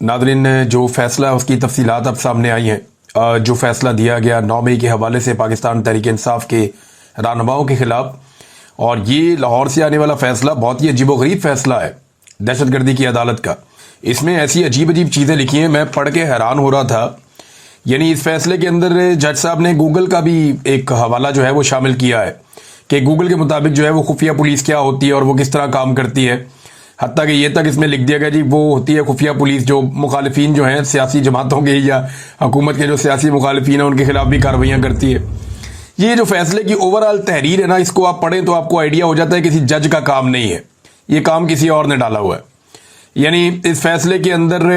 Nadreen, जो फैसला है उसकी तफसीलात अब सामने आई हैं। जो फैसला दिया गया 9 मई के हवाले से पाकिस्तान तहरीक इंसाफ के रहनुमाओं के खिलाफ, और ये लाहौर से आने वाला फैसला बहुत ही अजीबोगरीब फैसला है दहशतगर्दी की अदालत का। इसमें ऐसी अजीब अजीब चीज़ें लिखी हैं, मैं पढ़ के हैरान हो रहा था। यानी इस फैसले के अंदर जज साहब ने गूगल का भी एक हवाला जो है वो शामिल किया है कि गूगल के मुताबिक जो है वो खुफिया पुलिस क्या होती है और वो किस तरह काम करती है। हत्ता कि ये तक इसमें लिख दिया गया जी वो होती है खुफिया पुलिस जो मुखालिफिन जो हैं सियासी जमातों के या हुकूमत के जो सियासी मुखालिफिन हैं उनके खिलाफ भी कार्रवाइयाँ करती है। ये जो फैसले की ओवरऑल तहरीर है ना, इसको आप पढ़ें तो आपको आइडिया हो जाता है किसी जज का काम नहीं है, ये काम किसी और ने डाला हुआ है। यानी इस फैसले के अंदर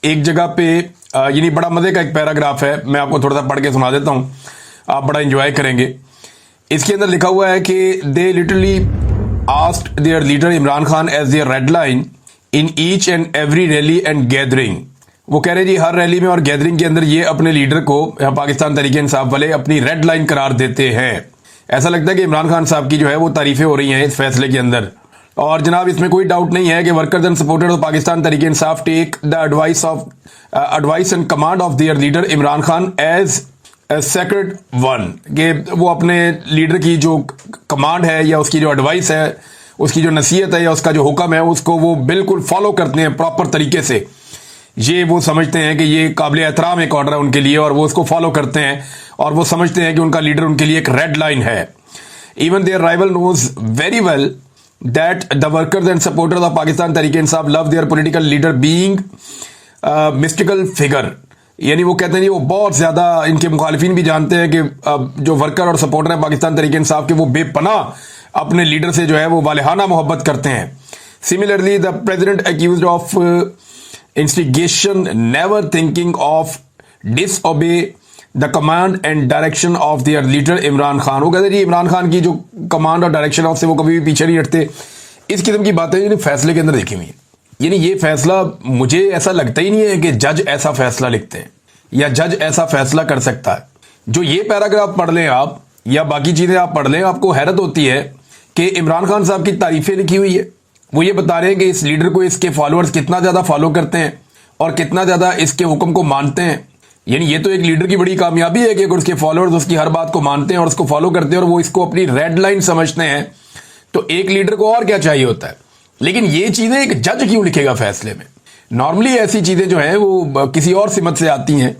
एक जगह पे यानी बड़ा मजे का एक पैराग्राफ है, मैं आपको थोड़ा सा पढ़ के सुना देता हूँ, आप बड़ा इंजॉय करेंगे। इसके अंदर लिखा हुआ है कि they literally asked their leader Imran Khan as their red line in each and every rally and gathering. वो कह रहे जी हर रैली में और गैदरिंग के अंदर ये अपने लीडर को पाकिस्तान तहरीक इंसाफ वाले अपनी रेड लाइन करार देते हैं। ऐसा लगता है कि इमरान खान साहब की जो है वो तारीफें हो रही हैं इस फैसले के अंदर। और जनाब इसमें कोई डाउट नहीं है कि workers and supporters of Pakistan Tehreek Insaf take the advice and command of their leader Imran Khan as secret one, कि वो अपने लीडर की जो कमांड है या उसकी जो एडवाइस है, उसकी जो नसीहत है या उसका जो हुक्म है, उसको वो बिल्कुल फॉलो करते हैं प्रॉपर तरीके से। ये वो समझते हैं कि ये काबिल एहतराम एक ऑर्डर है उनके लिए और वो उसको फॉलो करते हैं और वो समझते हैं कि उनका लीडर उनके लिए एक रेड लाइन है। Even their rival knows very well that the workers and supporters of Pakistan Tehreek Insaf love their political leader being mystical figure. यानी वो कहते हैं वो बहुत ज्यादा, इनके मुखालिफिन भी जानते हैं कि जो वर्कर और सपोर्टर है पाकिस्तान तहरीक इंसाफ के वो बेपनाह अपने लीडर से जो है वो वालिहाना मोहब्बत करते हैं। Similarly the president accused of instigation never thinking of disobey the command and direction of their leader Imran Khan. वो कहते हैं जी इमरान खान की जो कमांड और डायरेक्शन ऑफ से वो कभी भी पीछे नहीं हटते। इस किस्म की बातें फैसले के अंदर देखी हुई है। यानी ये फैसला मुझे ऐसा लगता ही नहीं है कि जज ऐसा फैसला लिखते हैं या जज ऐसा फैसला कर सकता है। जो ये पैराग्राफ पढ़ लें आप या बाकी चीजें आप पढ़ लें, आपको हैरत होती है कि इमरान खान साहब की तारीफें लिखी हुई है। वो ये बता रहे हैं कि इस लीडर को इसके फॉलोअर्स कितना ज्यादा फॉलो करते हैं और कितना ज्यादा इसके हुक्म को मानते हैं। यानी ये तो एक लीडर की बड़ी कामयाबी है कि अगर उसके फॉलोअर्स उसकी हर बात को मानते हैं और उसको फॉलो करते हैं और वो इसको अपनी रेड लाइन समझते हैं, तो एक लीडर को और क्या चाहिए होता है। लेकिन ये चीजें एक जज क्यों लिखेगा फैसले में? नॉर्मली ऐसी चीजें जो हैं वो किसी और सिमत से आती हैं।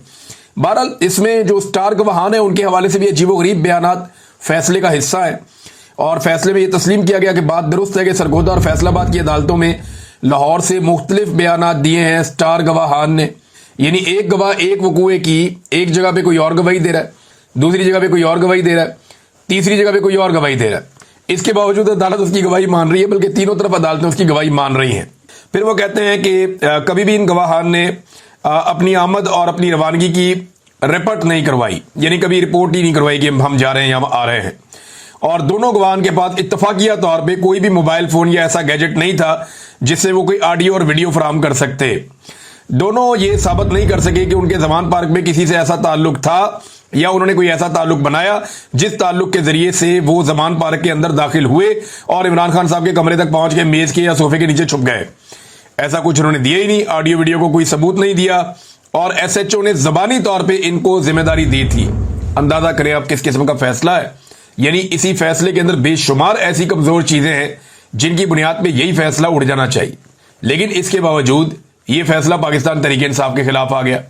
बहरहाल इसमें जो स्टार गवाहान है उनके हवाले से भी अजीबोगरीब बयानात फैसले का हिस्सा है और फैसले में यह तस्लीम किया गया कि बात दुरुस्त है कि सरगोदा और फैसलाबाद की अदालतों में लाहौर से मुख्तलिफ बयानात दिए हैं स्टार गवाहान ने। यानी एक गवाह एक वकूए की एक जगह पे कोई और गवाही दे रहा है, दूसरी जगह पे कोई और गवाही दे रहा है, तीसरी जगह पे कोई और गवाही दे रहा है। इसके बावजूद अदालत उसकी गवाही मान रही है, बल्कि तीनों तरफ अदालतें उसकी गवाही मान रही हैं। फिर वो कहते हैं कि कभी भी इन गवाहान ने अपनी आमद और अपनी रवानगी की रिपोर्ट नहीं करवाई, यानी कभी रिपोर्ट ही नहीं करवाई कि हम जा रहे हैं या हम आ रहे हैं। और दोनों गवाहान के पास इत्तफाकिया तौर पे कोई भी मोबाइल फोन या ऐसा गैजेट नहीं था जिससे वो कोई ऑडियो और वीडियो फराहम कर सकते। दोनों ये साबित नहीं कर सके कि उनके जमान पार्क में किसी से ऐसा ताल्लुक था या उन्होंने कोई ऐसा ताल्लुक बनाया जिस ताल्लुक के जरिए से वो जमान पार्क के अंदर दाखिल हुए और इमरान खान साहब के कमरे तक पहुंच के मेज के या सोफे के नीचे छुप गए। ऐसा कुछ उन्होंने दिया ही नहीं, ऑडियो वीडियो को कोई सबूत नहीं दिया और एसएचओ ने जबानी तौर पे इनको जिम्मेदारी दी थी। अंदाजा करें आप किस किस्म का फैसला है। यानी इसी फैसले के अंदर बेशुमार ऐसी कमजोर चीजें हैं जिनकी बुनियाद पे यही फैसला उड़ जाना चाहिए, लेकिन इसके बावजूद ये फैसला पाकिस्तान तहरीक इंसाफ के खिलाफ आ गया।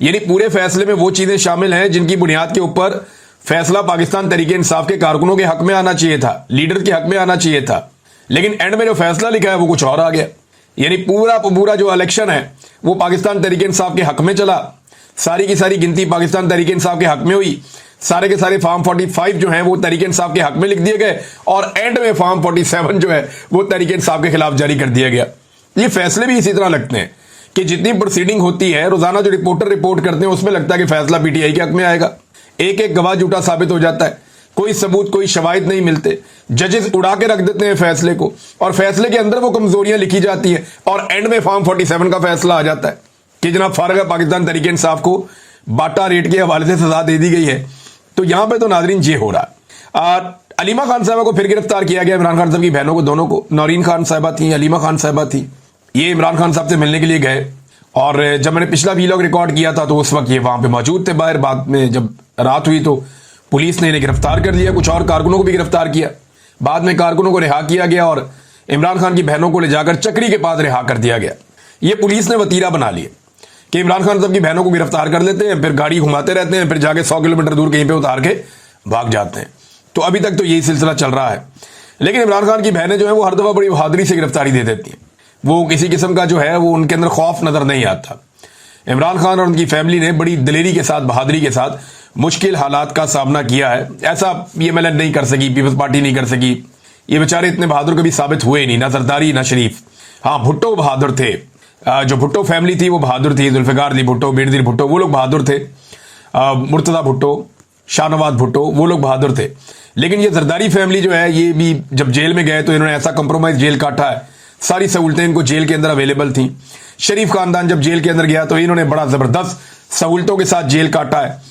यानी पूरे फैसले में वो चीजें शामिल हैं जिनकी बुनियाद के ऊपर फैसला पाकिस्तान तहरीक इंसाफ के कारकुनों के हक में आना चाहिए था, लीडर के हक में आना चाहिए था, लेकिन एंड में जो फैसला लिखा है वो कुछ और आ गया। यानी पूरा जो इलेक्शन है वो पाकिस्तान तहरीक इंसाफ के हक में चला, सारी की सारी गिनती पाकिस्तान तहरीक इंसाफ के हक में हुई, सारे के सारे फॉर्म 45 जो हैं वो तहरीक इंसाफ के हक में लिख दिए गए और एंड में फॉर्म 47 जो है वो तहरीक इंसाफ के खिलाफ जारी कर दिया गया। ये फैसले भी इसी तरह लगते हैं कि जितनी प्रोसीडिंग होती है रोजाना जो रिपोर्टर रिपोर्ट करते हैं उसमें लगता है कि फैसला पीटीआई के हक में आएगा। एक एक गवाह झूठा साबित हो जाता है, कोई सबूत कोई शवाहिद नहीं मिलते, जजेस उड़ा के रख देते हैं फैसले को और फैसले के अंदर वो कमजोरियां लिखी जाती हैं और एंड में फॉर्म 47 का फैसला आ जाता है कि जनाब फारग पाकिस्तान तहरीक इंसाफ को बाटा रेट के हवाले से सजा दे दी गई है। तो यहां पे तो नाजरीन ये हो रहा है। अलीमा खान साहबा को फिर गिरफ्तार किया गया, इमरान खान साहब की बहनों को दोनों को, नौरीन खान साहबा थी, अलीमा खान साहबा थी। ये इमरान खान साहब से मिलने के लिए गए और जब मैंने पिछला वीलॉग रिकॉर्ड किया था तो उस वक्त ये वहां पे मौजूद थे बाहर। बाद में जब रात हुई तो पुलिस ने इन्हें गिरफ्तार कर लिया, कुछ और कारकुनों को भी गिरफ्तार किया। बाद में कारकुनों को रिहा किया गया और इमरान खान की बहनों को ले जाकर चक्री के पास रिहा कर दिया गया। ये पुलिस ने वतीरा बना लिया कि इमरान खान सबकी बहनों को गिरफ्तार कर लेते हैं, फिर गाड़ी घुमाते रहते हैं, फिर जाके 100 किलोमीटर दूर कहीं पे उतार के भाग जाते हैं। तो अभी तक तो यही सिलसिला चल रहा है। लेकिन इमरान खान की बहनें जो है वो हर दफा बड़ी बहादुरी से गिरफ्तारी दे देती हैं। वो किसी किस्म का जो है वो उनके अंदर खौफ नजर नहीं आता। इमरान खान और उनकी फैमिली ने बड़ी दिलेरी के साथ, बहादुरी के साथ मुश्किल हालात का सामना किया है। ऐसा PMLN नहीं कर सकी, पीपल्स पार्टी नहीं कर सकी। ये बेचारे इतने बहादुर कभी साबित हुए नहीं, ना जरदारी ना शरीफ। हाँ, भुट्टो बहादुर थे। जो भुट्टो फैमिली थी वो बहादुर थी। जुल्फिकार अली भुट्टो, बेनजीर भुट्टो, वो लोग बहादुर थे। मुर्तजा भुट्टो, शाहनवाज भुट्टो, वो लोग बहादुर थे। लेकिन ये जरदारी फैमिली जो है ये भी जब जेल में गए तो इन्होंने ऐसा कंप्रोमाइज जेल काटा है, सारी सहूलतें इनको जेल के अंदर अवेलेबल थी। शरीफ खानदान जब जेल के अंदर गया तो इन्होंने बड़ा जबरदस्त सहूलतों के साथ जेल काटा है।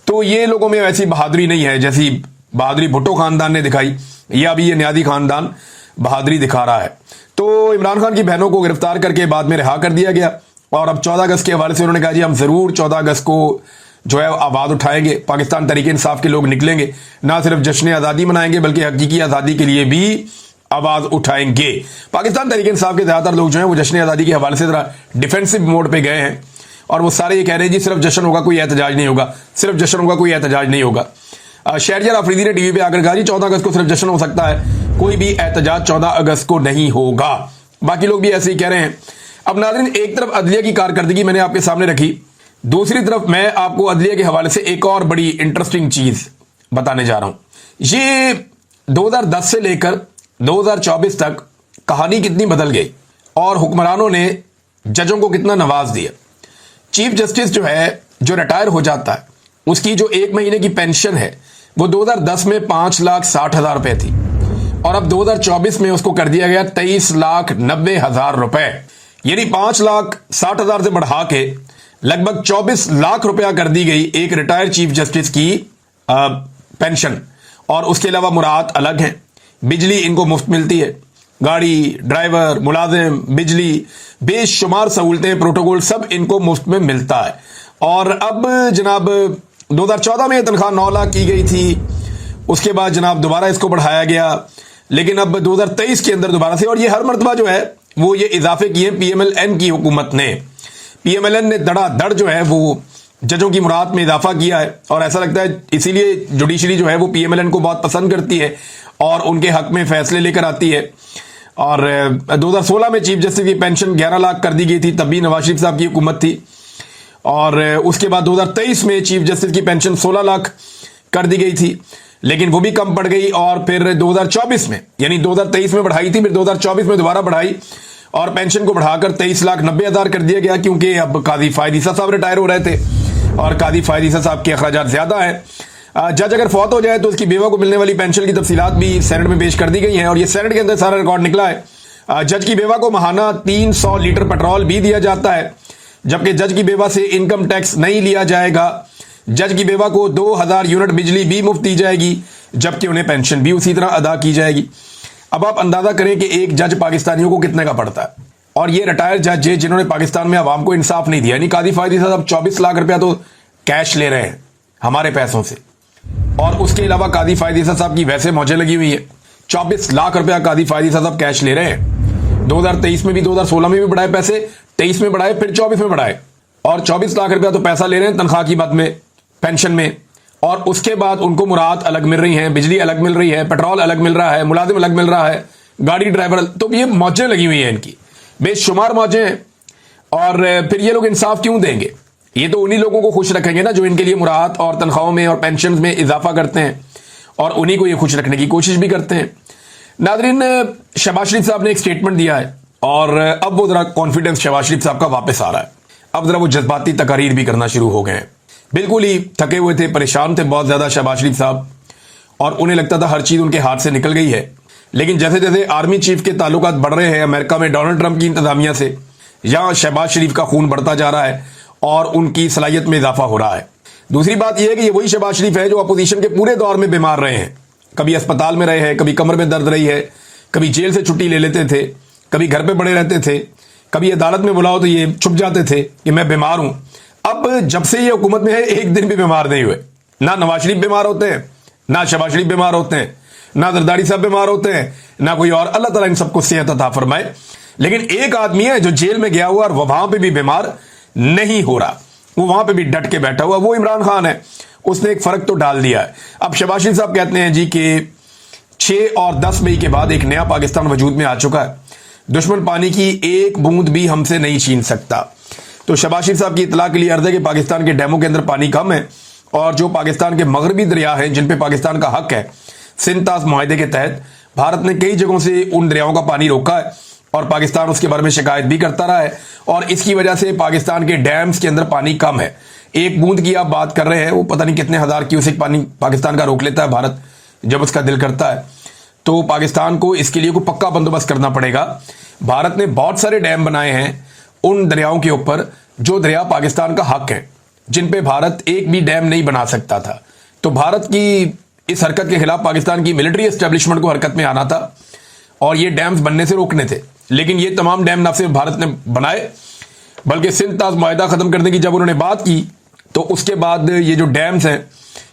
तो ये लोगों में ऐसी बहादुरी नहीं है जैसी बहादुरी भुट्टो खानदान ने दिखाई, या अभी ये न्यादी खानदान बहादुरी दिखा रहा है। तो इमरान खान की बहनों को गिरफ्तार करके बाद में रिहा कर दिया गया और अब 14 अगस्त के हवाले से उन्होंने कहा जी हम जरूर 14 अगस्त को जो है आवाज उठाएंगे। पाकिस्तान तहरीक इंसाफ के लोग निकलेंगे, ना सिर्फ जश्न आज़ादी मनाएंगे बल्कि हकीकी आज़ादी के लिए भी आवाज उठाएंगे। पाकिस्तान तहरीक इंसाफ के ज्यादातर लोग जो हैं वो जश्न आज़ादी के हवाले से जरा डिफेंसिव मोड पे गए हैं और वो सारे ये कह रहे हैं जी सिर्फ जश्न होगा, कोई एहतजाज नहीं होगा, सिर्फ जश्न होगा, कोई एहतजाज नहीं होगा। शहरयार आफरीदी ने टीवी पे आकर कहा जी 14 अगस्त को सिर्फ जश्न हो सकता है, कोई भी एहतजाज 14 अगस्त को नहीं होगा। बाकी लोग भी ऐसे ही कह रहे हैं। अब नाज़रीन, एक तरफ अदलिया की कारकर्दगी मैंने आपके सामने रखी, दूसरी तरफ मैं आपको अदलिया के हवाले से एक और बड़ी इंटरेस्टिंग चीज बताने जा रहा हूं। ये 2010 से लेकर 2024 तक कहानी कितनी बदल गई और हुक्मरानों ने जजों को कितना नवाज दिया। चीफ जस्टिस जो है, जो रिटायर हो जाता है, उसकी जो 1 महीने की पेंशन है वो 2010 में 5,60,000 रुपए थी और अब 2024 में उसको कर दिया गया 23,90,000 रुपए, यानी 5,60,000 से बढ़ा के लगभग 24 लाख रुपया कर दी गई एक रिटायर चीफ जस्टिस की पेंशन। और उसके अलावा मुराद अलग हैं, बिजली इनको मुफ्त मिलती है, गाड़ी, ड्राइवर, मुलाजिम, बिजली, बेशुमार सहूलतें, प्रोटोकॉल सब इनको मुफ्त में मिलता है। और अब जनाब 2014 में तनख्वाह 9 लाख की गई थी, उसके बाद जनाब दोबारा इसको बढ़ाया गया, लेकिन अब 2023 के अंदर दोबारा से, और ये हर मरतबा जो है वो ये इजाफे किए PMLN की हुकूमत ने। PMLN ने धड़ाधड़ जो है वो जजों की मुराद में इजाफा किया है और ऐसा लगता है इसीलिए जुडिशरी जो है वो PMLN को बहुत पसंद करती है और उनके हक में फैसले लेकर आती है। और 2016 में चीफ जस्टिस की पेंशन 11 लाख कर दी गई थी, तब भी नवाज शरीफ साहब की हुकूमत थी। और उसके बाद 2023 में चीफ जस्टिस की पेंशन 16 लाख कर दी गई थी, लेकिन वो भी कम पड़ गई। और फिर 2024 में, यानी 2023 में बढ़ाई थी, फिर 2024 में दोबारा बढ़ाई और पेंशन को बढ़ाकर 23,90,000 कर दिया गया, क्योंकि अब काजी फायद ईसा साहब रिटायर हो रहे थे और काजी फायद ईसा साहब के अखराजात ज्यादा है। जज अगर फौत हो जाए तो उसकी बेवा को मिलने वाली पेंशन की तफसीलात भी सेनेट में पेश कर दी गई हैं और ये सेनेट के अंदर सारा रिकॉर्ड निकला है। जज की बेवा को माहाना 300 लीटर पेट्रोल भी दिया जाता है, जबकि जज की बेवा से इनकम टैक्स नहीं लिया जाएगा। जज की बेवा को 2000 यूनिट बिजली भी मुफ्त दी जाएगी, जबकि उन्हें पेंशन भी उसी तरह अदा की जाएगी। अब आप अंदाजा करें कि एक जज पाकिस्तानियों को कितने का पड़ता है, और ये रिटायर्ड जज है जिन्होंने पाकिस्तान में अवाम को इंसाफ नहीं दिया। यानी काजी फायद ईसा साहब 24 लाख रुपया तो कैश ले रहे हैं हमारे पैसों से, और उसके अलावा काजी फायद ईसा साहब की वैसे मौजें लगी हुई है। 24 लाख रुपया काजी फायद ईसा साहब कैश ले रहे हैं। 2023 में भी, 2016 में भी बढ़ाए पैसे, 23 में बढ़ाए, फिर 24 में बढ़ाए, और 24 लाख रुपया तो पैसा ले रहे हैं तनख्वाह की मद में, पेंशन में। और उसके बाद उनको मुराद अलग मिल रही हैं, बिजली अलग मिल रही है, पेट्रोल अलग मिल रहा है, मुलाजिम अलग मिल रहा है, गाड़ी ड्राइवर, तो ये मौजें लगी हुई हैं इनकी, बेशुमार मौजें हैं। और फिर ये लोग इंसाफ क्यों देंगे? ये तो उन्हीं लोगों को खुश रखेंगे ना जो इनके लिए मुराद और तनख्वाहों में और पेंशन में इजाफा करते हैं, और उन्हीं को ये खुश रखने की कोशिश भी करते हैं। नादरीन, शहबाज शरीफ साहब ने एक स्टेटमेंट दिया है और अब वो जरा कॉन्फिडेंस शहबाज शरीफ साहब का वापस आ रहा है। अब जरा वो जज्बाती तकारीर भी करना शुरू हो गए हैं। बिल्कुल ही थके हुए थे, परेशान थे बहुत ज्यादा शहबाज शरीफ साहब, और उन्हें लगता था हर चीज उनके हाथ से निकल गई है। लेकिन जैसे जैसे आर्मी चीफ के ताल्लुकात बढ़ रहे हैं अमेरिका में डोनाल्ड ट्रंप की इंतजामिया से, यहां शहबाज शरीफ का खून बढ़ता जा रहा है और उनकी सलाहियत में इजाफा हो रहा है। दूसरी बात यह है कि ये वही शहबाज शरीफ है जो अपोजिशन के पूरे दौर में बीमार रहे हैं। कभी अस्पताल में रहे हैं, कभी कमर में दर्द रही है, कभी जेल से छुट्टी ले लेते थे, कभी घर पे पड़े रहते थे, कभी अदालत में बुलाओ तो ये छुप जाते थे कि मैं बीमार हूं। अब जब से ये हुकूमत में है, एक दिन भी बीमार नहीं हुए। ना नवाज शरीफ बीमार होते हैं, ना शहबाज शरीफ बीमार होते हैं, ना जरदारी साहब बीमार होते हैं, ना कोई और। अल्लाह ताला इन सबको सेहत अता फरमाए। लेकिन एक आदमी है जो जेल में गया हुआ और वहां पे भी बीमार नहीं हो रहा, वो वहां पे भी डट के बैठा हुआ, वो इमरान खान है। उसने एक फर्क तो डाल दिया है। अब शहबाज शरीफ साहब कहते हैं जी कि 6 और 10 मई के बाद एक नया पाकिस्तान वजूद में आ चुका है, दुश्मन पानी की एक बूंद भी हमसे नहीं छीन सकता। तो शहबाज शरीफ साहब की इतला के लिए अर्ज है कि पाकिस्तान के डैमों के अंदर पानी कम है और जो पाकिस्तान के मगरबी दरिया हैं जिन पे पाकिस्तान का हक है, सिंध-तास मुआहदे के तहत भारत ने कई जगहों से उन दरियाओं का पानी रोका है और पाकिस्तान उसके बारे में शिकायत भी करता रहा है और इसकी वजह से पाकिस्तान के डैम्स के अंदर पानी कम है। एक बूंद की आप बात कर रहे हैं, वो पता नहीं कितने हजार क्यूसेक पानी पाकिस्तान का रोक लेता है भारत जब उसका दिल करता है। तो पाकिस्तान को इसके लिए कोई पक्का बंदोबस्त करना पड़ेगा। भारत ने बहुत सारे डैम बनाए हैं उन दरियाओं के ऊपर जो दरिया पाकिस्तान का हक है, जिन पे भारत एक भी डैम नहीं बना सकता था। तो भारत की इस हरकत के खिलाफ पाकिस्तान की मिलिट्री एस्टेब्लिशमेंट को हरकत में आना था और ये डैम्स बनने से रोकने थे। लेकिन ये तमाम डैम न सिर्फ भारत ने बनाए बल्कि सिंध-तास मुआहदा खत्म करने की जब उन्होंने बात की तो उसके बाद ये जो डैम्स हैं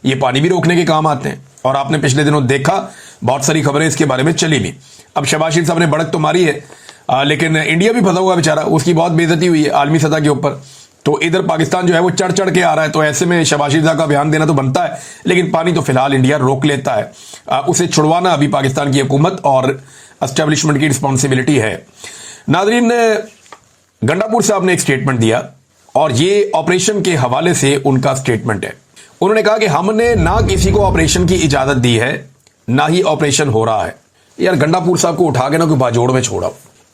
ये पानी भी रोकने के काम आते हैं। और आपने पिछले दिनों देखा, बहुत सारी खबरें इसके बारे में चली भी। अब शहबाज शरीफ साहब ने बढ़त तो मारी है, लेकिन इंडिया भी फंसा हुआ बेचारा, उसकी बहुत बेइज्जती हुई है आलमी सतह के ऊपर। तो इधर पाकिस्तान जो है वो चढ़ चढ़ के आ रहा है, तो ऐसे में शहबाज शरीफ साहब का बयान देना तो बनता है, लेकिन पानी तो फिलहाल इंडिया रोक लेता है। उसे छुड़वाना अभी पाकिस्तान की हुकूमत और एस्टेब्लिशमेंट की रिस्पॉन्सिबिलिटी है। नाजरीन, गंडापुर साहब ने एक स्टेटमेंट दिया और ये ऑपरेशन के हवाले से उनका स्टेटमेंट है। उन्होंने कहा कि हमने ना किसी को ऑपरेशन की इजाजत दी है, ना ही ऑपरेशन हो रहा है। यार गंडापुर साहब को उठा के ना कोई बाजोड़ में छोड़ा,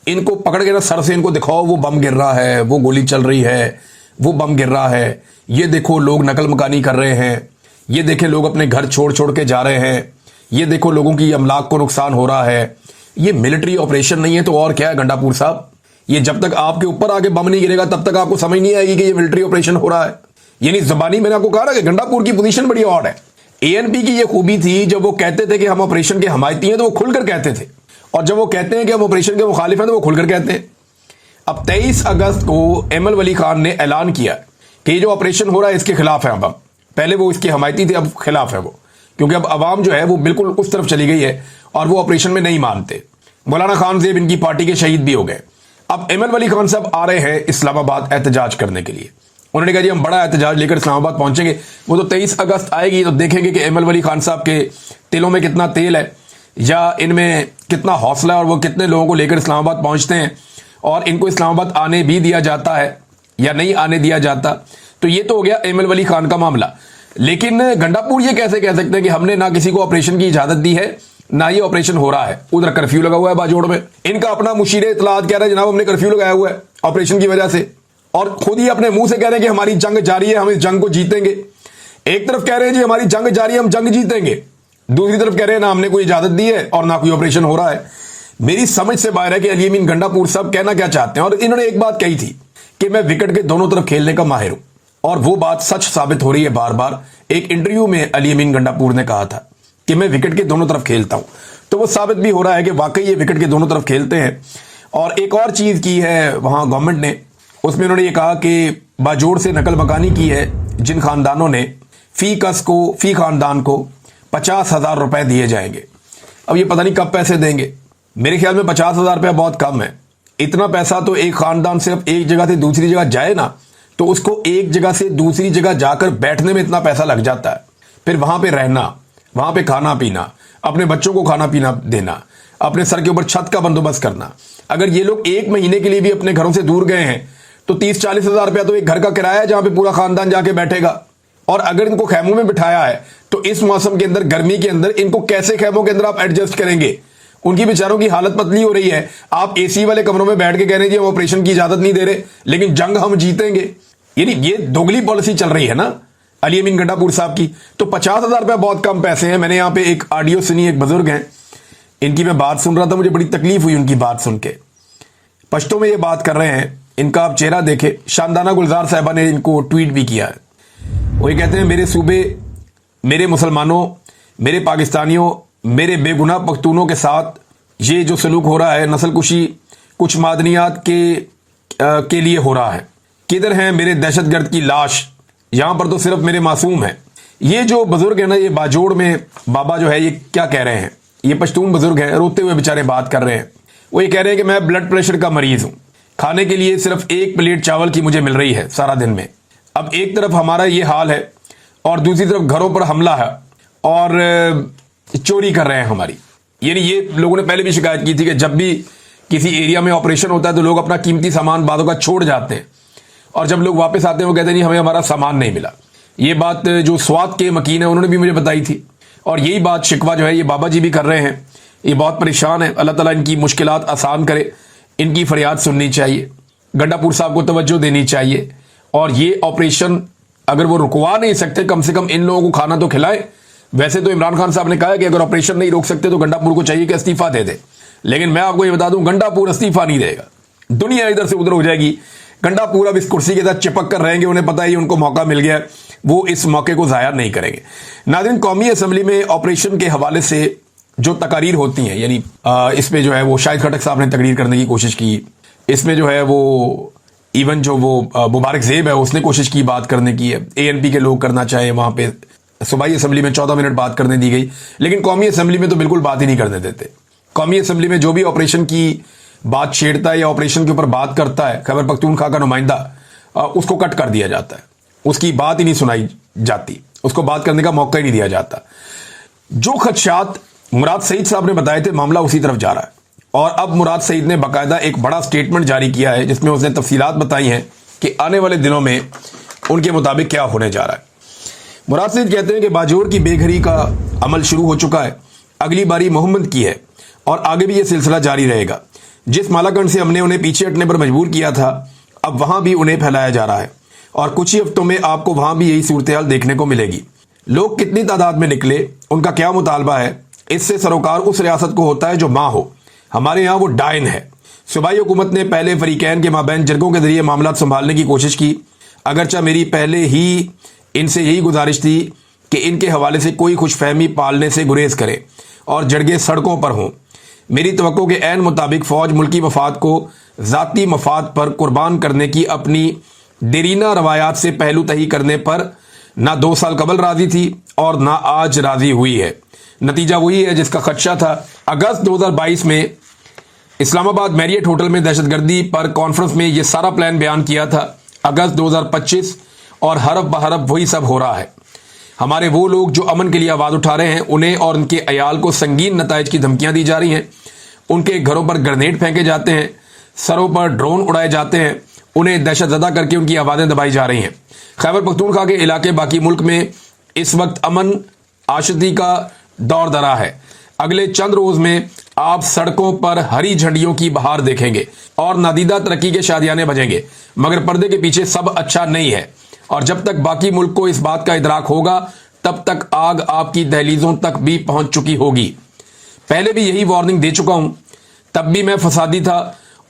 इनको पकड़ के ना सर से इनको दिखाओ वो बम गिर रहा है, वो गोली चल रही है, वो बम गिर रहा है, ये देखो लोग नकल मकानी कर रहे हैं, ये देखें लोग अपने घर छोड़ छोड़ के जा रहे हैं, ये देखो लोगों की अमलाक को नुकसान हो रहा है। ये मिलिट्री ऑपरेशन नहीं है तो और क्या है गंडापुर साहब? ये जब तक आपके ऊपर आके बम नहीं गिरेगा तब तक आपको समझ नहीं आएगी कि ये मिलिट्री ऑपरेशन हो रहा है। यानी जबानी मैंने आपको कहा ना कि गंडापुर की पोजीशन बड़ी ऑड है। एएनपी की ये खूबी थी, जब वो कहते थे कि हम ऑपरेशन के हमायती हैं तो वो खुलकर कहते थे, और जब वो कहते हैं कि हम ऑपरेशन के मुखालिफ हैं तो वो खुलकर कहते हैं। अब 23 अगस्त को एमएल वली खान ने ऐलान किया कि ये जो ऑपरेशन हो रहा है इसके खिलाफ है। अब पहले वो इसके हमायती थे, अब खिलाफ है वो, क्योंकि अब अवाम जो है वो बिल्कुल उस तरफ चली गई है और वो ऑपरेशन में नहीं मानते। मौलाना खान ज़ेब इनकी पार्टी के शहीद भी हो गए। अब एमएल वली खान साहब आ रहे हैं इस्लामाबाद एहतजाज करने के लिए। उन्होंने कहा जी हम बड़ा एहतजाज लेकर इस्लामाबाद पहुंचेंगे। वो तो 23 अगस्त आएगी तो देखेंगे कि एमएल वली खान साहब के तिलों में कितना तेल है या इनमें कितना हौसला है और वो कितने लोगों को लेकर इस्लामाबाद पहुंचते हैं और इनको इस्लामाबाद आने भी दिया जाता है या नहीं आने दिया जाता। तो ये तो हो गया एमएल वली खान का मामला। लेकिन गंडापुर ये कैसे कह सकते हैं कि हमने ना किसी को ऑपरेशन की इजाजत दी है ना ये ऑपरेशन हो रहा है? उधर कर्फ्यू लगा हुआ है बाजोड़ में, इनका अपना मुशीर इत्तलात कह रहा है जनाब हमने कर्फ्यू लगाया हुआ है ऑपरेशन की वजह से, और खुद ही अपने मुंह से कह रहे हैं कि हमारी जंग जारी है, हम इस जंग को जीतेंगे। एक तरफ कह रहे हैं जी हमारी जंग जारी है, हम जंग जीतेंगे, दूसरी तरफ कह रहे हैं ना हमने कोई इजाजत दी है और ना कोई ऑपरेशन हो रहा है। मेरी समझ से बाहर है कि अली अमीन गंडापुर साहब कहना क्या चाहते हैं। और इन्होंने एक बात कही थी कि मैं विकेट के दोनों तरफ खेलने का माहिर हूं, और वो बात सच साबित हो रही है। बार बार एक इंटरव्यू में अली अमीन गंडापुर ने कहा था कि मैं विकेट के दोनों तरफ खेलता हूं, तो वो साबित भी हो रहा है कि वाकई ये विकेट के दोनों तरफ खेलते हैं। और एक और चीज की है वहां गवर्नमेंट ने, उसमें उन्होंने ये कहा कि बाजोड़ से नकल मकानी की है जिन खानदानों ने, फी खानदान को 50,000 रुपए दिए जाएंगे। अब ये पता नहीं कब पैसे देंगे। मेरे ख्याल में 50,000 रुपया बहुत कम है। इतना पैसा तो एक खानदान सिर्फ एक जगह से दूसरी जगह जाए ना तो उसको एक जगह से दूसरी जगह जाकर बैठने में इतना पैसा लग जाता है, फिर वहां पे रहना, वहां पे खाना पीना, अपने बच्चों को खाना पीना देना, अपने सर के ऊपर छत का बंदोबस्त करना। अगर ये लोग 1 महीने के लिए भी अपने घरों से दूर गए हैं तो 30-40 हजार रुपया तो एक घर का किराया है जहां पे पूरा खानदान जाके बैठेगा। और अगर इनको खैमों में बिठाया है तो इस मौसम के अंदर, गर्मी के अंदर, इनको कैसे खैमों के अंदर आप एडजस्ट करेंगे? उनकी बेचारों की हालत पतली हो रही है। आप एसी वाले कमरों में बैठ के कह रहे हैं जी हम ऑपरेशन की इजाजत नहीं दे रहे, लेकिन जंग हम जीतेंगे। यानी ये दोगली पॉलिसी चल रही है ना अली अमीन गंडापुर साहब की। तो 50,000 रुपया बहुत कम पैसे हैं। मैंने यहां पे एक ऑडियो सुनी, एक बुजुर्ग हैं, इनकी मैं बात सुन रहा था, मुझे बड़ी तकलीफ हुई उनकी बात सुन के। पश्तो में ये बात कर रहे हैं, इनका आप चेहरा देखे। शानदाना गुलजार साहबा ने इनको ट्वीट भी किया है। वो ये कहते हैं मेरे सूबे, मेरे मुसलमानों, मेरे पाकिस्तानियों, मेरे बेगुनाह पख्तूनों के साथ ये जो सलूक हो रहा है, नस्ल कुशी, कुछ मादनियात के के लिए हो रहा है। किधर है मेरे दहशतगर्द की लाश, यहां पर तो सिर्फ मेरे मासूम हैं। ये जो बुजुर्ग है ना, ये बाजोड़ में बाबा जो है, ये क्या कह रहे हैं, ये पश्तून बुजुर्ग हैं, रोते हुए बेचारे बात कर रहे हैं। वो ये कह रहे हैं कि मैं ब्लड प्रेशर का मरीज हूं, खाने के लिए सिर्फ एक प्लेट चावल की मुझे मिल रही है सारा दिन में। अब एक तरफ हमारा ये हाल है और दूसरी तरफ घरों पर हमला है और चोरी कर रहे हैं हमारी। यानी ये लोगों ने पहले भी शिकायत की थी कि जब भी किसी एरिया में ऑपरेशन होता है तो लोग अपना कीमती सामान बातों का छोड़ जाते हैं और जब लोग वापस आते हैं वो कहते हैं नहीं, हमें हमारा सामान नहीं मिला। ये बात जो स्वात के मकीन है उन्होंने भी मुझे बताई थी और यही बात शिकवा जो है ये बाबा जी भी कर रहे हैं। ये बहुत परेशान है, अल्लाह ताला इनकी मुश्किलात आसान करे, इनकी फरियाद सुननी चाहिए, गंडापुर साहब को तवज्जो देनी चाहिए और ये ऑपरेशन अगर वो रुकवा नहीं सकते कम से कम इन लोगों को खाना तो खिलाए। वैसे तो इमरान खान साहब ने कहा है कि अगर ऑपरेशन नहीं रोक सकते तो गंडापुर को चाहिए कि इस्तीफा दे दे, लेकिन मैं आपको ये बता दूं गंडापुर इस्तीफा नहीं देगा। दुनिया इधर से उधर हो जाएगी, गंडापुर अब इस कुर्सी के साथ चिपक कर रहेंगे, उन्हें पता है उनको मौका मिल गया, वो इस मौके को जाया नहीं करेंगे। नाज़रीन, कौमी असम्बली में ऑपरेशन के हवाले से जो तकारीर होती हैं, यानी इसमें जो है वो शाहिद खटक साहब ने तकरीर करने की कोशिश की, इसमें जो है वो इवन जो वो मुबारक ज़ेब है उसने कोशिश की बात करने की है, ANP के लोग करना चाहे, वहां पे सूबाई असम्बली में 14 मिनट बात करने दी गई, लेकिन कौमी असम्बली में तो बिल्कुल बात ही नहीं करने देते। कौमी असम्बली में जो भी ऑपरेशन की बात छेड़ता है या ऑपरेशन के ऊपर बात करता है खैबर पख्तूनख्वा का नुमाइंदा, उसको कट कर दिया जाता है, उसकी बात ही नहीं सुनाई जाती, उसको बात करने का मौका ही नहीं दिया जाता। जो खदशात मुराद सईद साहब ने बताए थे मामला उसी तरफ जा रहा है और अब मुराद सईद ने बाकायदा एक बड़ा स्टेटमेंट जारी किया है जिसमें उसने तफसीलात बताई हैं कि आने वाले दिनों में उनके मुताबिक क्या होने जा रहा है। मुराद सईद कहते हैं कि बाजोड़ की बेघरी का अमल शुरू हो चुका है, अगली बारी मोहम्मद की है और आगे भी यह सिलसिला जारी रहेगा। जिस मालाकंड से हमने उन्हें पीछे हटने पर मजबूर किया था अब वहां भी उन्हें फैलाया जा रहा है और कुछ ही हफ्तों में आपको वहां भी यही सूरत देखने को मिलेगी। लोग कितनी तादाद में निकले, उनका क्या मुतालबा है, इससे सरोकार उस रियासत को होता है जो मां हो। हमारे यहाँ वो डायन है। सूबाई हुकूमत ने पहले फरीकैन के माबैन जरगों के जरिए मामला संभालने की कोशिश की, अगरचा मेरी पहले ही इनसे यही गुजारिश थी कि इनके हवाले से कोई खुशफहमी पालने से गुरेज करें और जड़गे सड़कों पर हों। मेरी तवक्को के ऐन मुताबिक फौज मुल्की मफाद को ज़ाती मफाद पर कुर्बान करने की अपनी देरीना रवायात से पहलू तही करने पर ना 2 साल कबल राजी थी और ना आज राजी हुई है। नतीजा वही है जिसका खदशा था। अगस्त 2022 में इस्लामाबाद मैरियट होटल में दहशतगर्दी पर कॉन्फ्रेंस में यह सारा प्लान बयान किया था। अगस्त 2025 और हरफ बहरफ वही सब हो रहा है। हमारे वो लोग जो अमन के लिए आवाज उठा रहे हैं उन्हें और उनके अयाल को संगीन नताइज की धमकियां दी जा रही हैं। उनके घरों पर ग्रेनेड फेंके जाते हैं, सरों पर ड्रोन उड़ाए जाते हैं, उन्हें दहशतज़दा करके उनकी आवाजें दबाई जा रही हैं। खैबर पख्तूनख्वा के इलाके बाकी मुल्क में इस वक्त अमन आशती का दौर दरा है। अगले चंद रोज में आप सड़कों पर हरी झंडियों की बहार देखेंगे और नादीदा तरक्की के शादियाने बजेंगे, मगर पर्दे के पीछे सब अच्छा नहीं है और जब तक बाकी मुल्क को इस बात का इदराक होगा तब तक आग आपकी दहलीजों तक भी पहुंच चुकी होगी। पहले भी यही वार्निंग दे चुका हूं, तब भी मैं फसादी था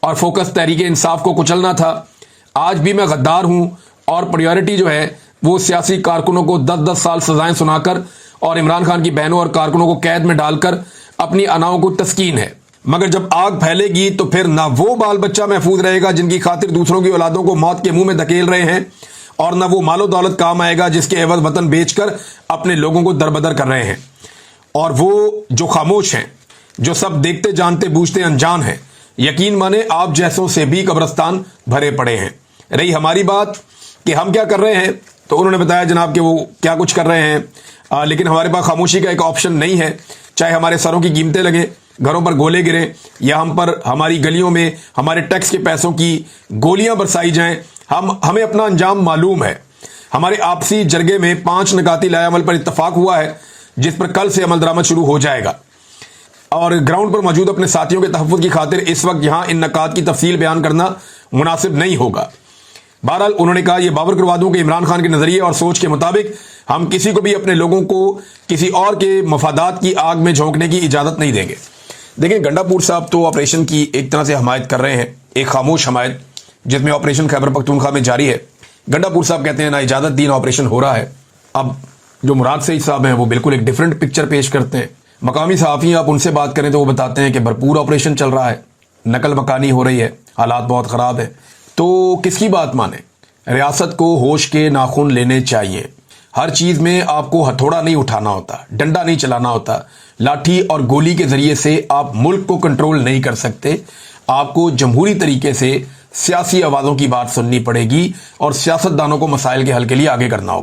और फोकस तहरीक इंसाफ को कुचलना था। आज भी मैं गद्दार हूं और प्रायोरिटी जो है वो सियासी कारकुनों को 10-10 साल सजाएं सुनाकर और इमरान खान की बहनों और कारकुनों को कैद में डालकर अपनी अनाओं को तस्कीन है। मगर जब आग फैलेगी तो फिर ना वो बाल बच्चा महफूज रहेगा जिनकी खातिर दूसरों की औलादों को मौत के मुंह में धकेल रहे हैं और न वो मालो दौलत काम आएगा जिसके एवज वतन बेचकर अपने लोगों को दरबदर कर रहे हैं। और वो जो खामोश हैं, जो सब देखते जानते बूझते अनजान हैं, यकीन माने आप जैसों से भी कब्रिस्तान भरे पड़े हैं। रही हमारी बात कि हम क्या कर रहे हैं, तो उन्होंने बताया जनाब कि वो क्या कुछ कर रहे हैं, लेकिन हमारे पास खामोशी का एक ऑप्शन नहीं है। चाहे हमारे सरों की कीमतें लगे, घरों पर गोले गिरे या हम पर हमारी गलियों में हमारे टैक्स के पैसों की गोलियां बरसाई जाएं, हमें अपना अंजाम मालूम है। हमारे आपसी जरगे में 5 निकाती लाएअमल पर इत्तफाक हुआ है जिस पर कल से अमल दरामद शुरू हो जाएगा और ग्राउंड पर मौजूद अपने साथियों के तहफ़्फ़ुज़ की खातिर इस वक्त यहां इन नकात की तफसील बयान करना मुनासिब नहीं होगा। बहरहाल उन्होंने कहा, यह बावर करवा दूं कि इमरान खान के नजरिए और सोच के मुताबिक हम किसी को भी अपने लोगों को किसी और के मफादात की आग में झोंकने की इजाजत नहीं देंगे। देखिए, गंडापुर साहब तो ऑपरेशन की एक तरह से हमायत कर रहे हैं, एक खामोश हमायत जिसमें ऑपरेशन खैबर पख्तूनख्वा में जारी है। गंडापुर साहब कहते हैं ना इजाजत दीन ऑपरेशन हो रहा है। अब जो मुराद सईद साहब हैं वो बिल्कुल एक डिफरेंट पिक्चर पेश करते हैं। मकामी सहाफ़ी आप उनसे बात करें तो वो बताते हैं कि भरपूर ऑपरेशन चल रहा है, नकल मकानी हो रही है, हालात बहुत ख़राब है। तो किसकी बात माने? रियासत को होश के नाखून लेने चाहिए। हर चीज में आपको हथौड़ा नहीं उठाना होता, डंडा नहीं चलाना होता। लाठी और गोली के जरिए से आप मुल्क को कंट्रोल नहीं कर सकते। आपको जमहूरी तरीके से सियासी आवाजों की बात सुननी पड़ेगी और सियासतदानों को मसाइल के हल के लिए आगे करना होगा।